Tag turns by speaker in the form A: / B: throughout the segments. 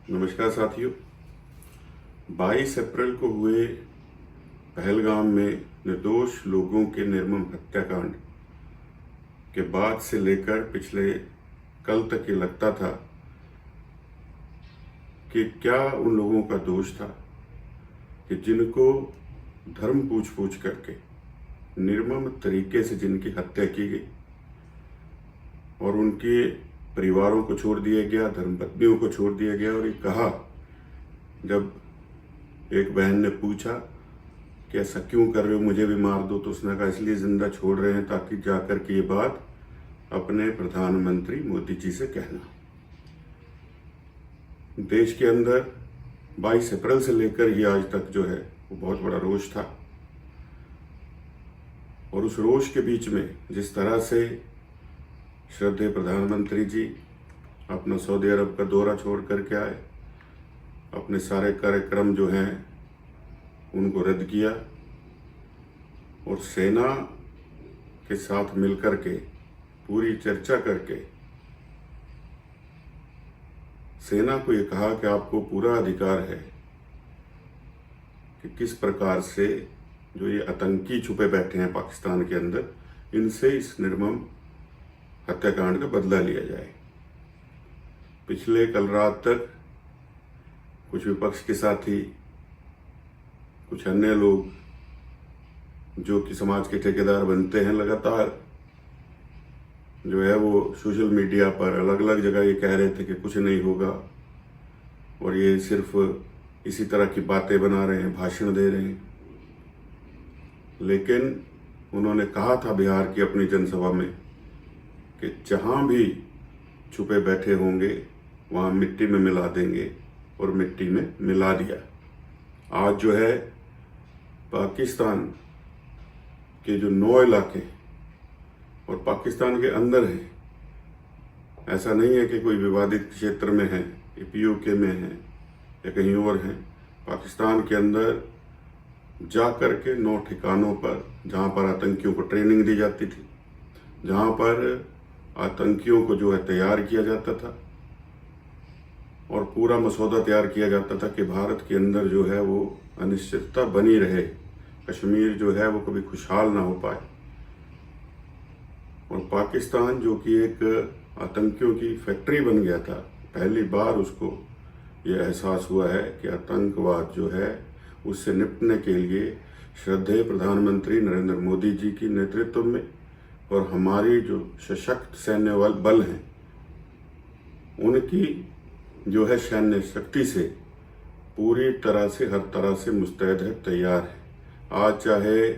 A: नमस्कार साथियों। 22 अप्रैल को हुए पहलगाम में निर्दोष लोगों के निर्मम हत्याकांड के बाद से लेकर पिछले कल तक ये लगता था कि क्या उन लोगों का दोष था कि जिनको धर्म पूछ पूछ करके निर्मम तरीके से जिनकी हत्या की गई और उनके परिवारों को छोड़ दिया गया, धर्मपत्नियों को छोड़ दिया गया। और ये कहा, जब एक बहन ने पूछा कि ऐसा क्यों कर रहे हो, मुझे भी मार दो, तो उसने कहा इसलिए जिंदा छोड़ रहे हैं ताकि जाकर के ये बात अपने प्रधानमंत्री मोदी जी से कहना। देश के अंदर 22 अप्रैल से लेकर ये आज तक जो है वो बहुत बड़ा रोष था, और उस रोष के बीच में जिस तरह से श्रद्धेय प्रधानमंत्री जी अपना सऊदी अरब का दौरा छोड़ करके आए, अपने सारे कार्यक्रम जो हैं उनको रद्द किया और सेना के साथ मिलकर के पूरी चर्चा करके सेना को ये कहा कि आपको पूरा अधिकार है कि किस प्रकार से जो ये आतंकी छुपे बैठे हैं पाकिस्तान के अंदर, इनसे इस निर्मम हत्याकांड का बदला लिया जाए। पिछले कल रात तक कुछ विपक्ष के साथी, कुछ अन्य लोग जो कि समाज के ठेकेदार बनते हैं, लगातार जो है वो सोशल मीडिया पर अलग अलग जगह ये कह रहे थे कि कुछ नहीं होगा और ये सिर्फ इसी तरह की बातें बना रहे हैं, भाषण दे रहे हैं। लेकिन उन्होंने कहा था बिहार की अपनी जनसभा में कि जहां भी छुपे बैठे होंगे वहां मिट्टी में मिला देंगे, और मिट्टी में मिला दिया। आज जो है पाकिस्तान के जो 9 इलाके और पाकिस्तान के अंदर हैं, ऐसा नहीं है कि कोई विवादित क्षेत्र में है, ये पीओके में है या कहीं और हैं। पाकिस्तान के अंदर जा कर के 9 ठिकानों पर, जहां पर आतंकियों को ट्रेनिंग दी जाती थी, जहां पर आतंकियों को जो है तैयार किया जाता था और पूरा मसौदा तैयार किया जाता था कि भारत के अंदर जो है वो अनिश्चितता बनी रहे, कश्मीर जो है वो कभी खुशहाल ना हो पाए। और पाकिस्तान जो कि एक आतंकियों की फैक्ट्री बन गया था, पहली बार उसको ये एहसास हुआ है कि आतंकवाद जो है उससे निपटने के लिए श्रद्धेय प्रधानमंत्री नरेंद्र मोदी जी की नेतृत्व में और हमारी जो सशक्त सैन्य बल हैं उनकी जो है सैन्य शक्ति से पूरी तरह से, हर तरह से मुस्तैद है, तैयार है। आज चाहे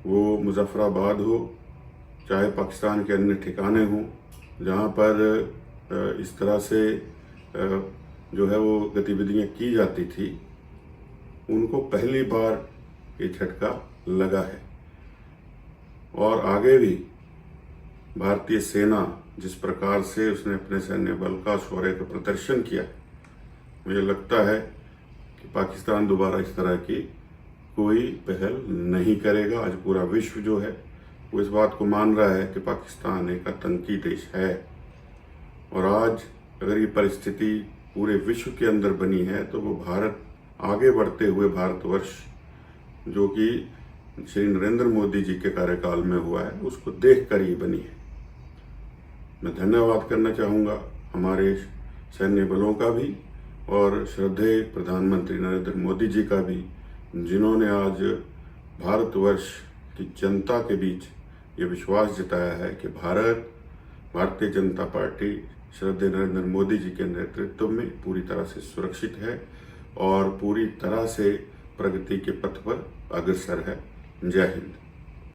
A: वो मुजफ्फराबाद हो, चाहे पाकिस्तान के अन्य ठिकाने हों जहाँ पर इस तरह से जो है वो गतिविधियाँ की जाती थी, उनको पहली बार ये झटका लगा है। और आगे भी भारतीय सेना जिस प्रकार से उसने अपने सैन्य बल का शौर्य का प्रदर्शन किया, मुझे लगता है कि पाकिस्तान दोबारा इस तरह की कोई पहल नहीं करेगा। आज पूरा विश्व जो है वो इस बात को मान रहा है कि पाकिस्तान एक आतंकी देश है, और आज अगर ये परिस्थिति पूरे विश्व के अंदर बनी है तो वो भारत, आगे बढ़ते हुए भारतवर्ष जो कि श्री नरेंद्र मोदी जी के कार्यकाल में हुआ है, उसको देखकर ये बनी है। मैं धन्यवाद करना चाहूँगा हमारे सैन्य बलों का भी और श्रद्धेय प्रधानमंत्री नरेंद्र मोदी जी का भी, जिन्होंने आज भारतवर्ष की जनता के बीच ये विश्वास जताया है कि भारतीय जनता पार्टी श्रद्धेय नरेंद्र मोदी जी के नेतृत्व में पूरी तरह से सुरक्षित है और पूरी तरह से प्रगति के पथ पर अग्रसर है। जय हिंद।